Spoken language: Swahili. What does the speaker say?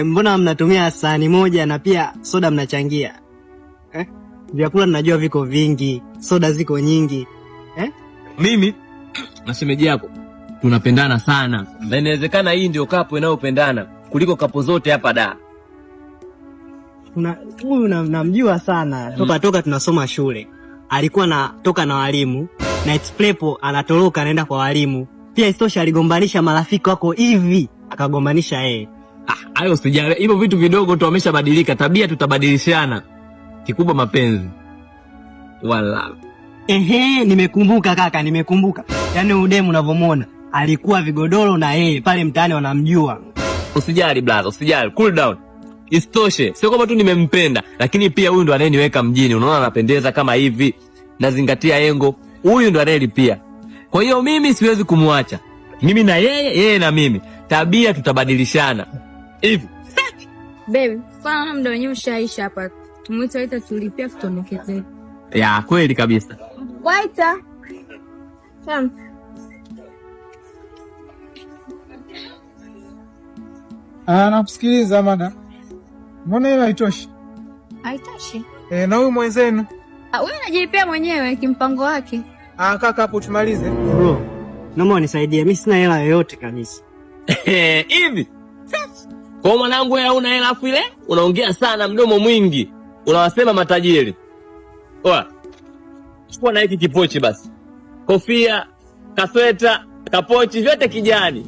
Mbona mnatumia sahani moja na pia soda mnachangia? Vyakula ninajua viko vingi, soda ziko nyingi. Mimi na shemeji yako tunapendana sana. Na inawezekana hii ndio kapo inayopendana kuliko kapo zote hapa da. Huyu namjua sana. Toka tunasoma shule. Alikuwa anatoka na walimu, night prepo anatoroka anaenda kwa walimu. Pia istosha aligombanisha marafiki wako hivi, akagombanisha yeye. Hayo usijali. Hivyo vitu vidogo tu ameshabadilika, tabia tutabadilishana. Kikubwa mapenzi. Wala. Nimekumbuka kaka, nimekumbuka. Yaani udemu unavyomuona, alikuwa vigodoro na yeye pale mtaani wanamjua. Usijali brother, usijali. Cool down. Isitoshe, sio kama tu nimempenda, lakini pia huyu ndo anayeniweka mjini. Unaona anapendeza kama hivi. Nazingatia engo. Huyu ndo anayelipia. Kwa hiyo mimi siwezi kumwacha. Mimi na yeye na mimi. Tabia tutabadilishana. Hivi. Baby, fanya muda wenyewe ushaisha hapa. Tumuita tulipia tutonekeze. Ya, kweli kabisa. Waita. Nakusikiliza mada. Mbona hiyo haitoshi? Haitoshi. Na huyu mwenzenu? Wewe unajilipia mwenyewe kimpango wake. Kaka hapo tumalize. Bro, naomba unisaidie. Mimi sina hela yoyote kabisa. Hivi. Kwa mwanangu wewe una hela afu ile unaongea sana mdomo mwingi. Unawasema matajiri. Oa. Chukua na hiki kipochi basi. Kofia, kasweta, kapochi vyote kijani.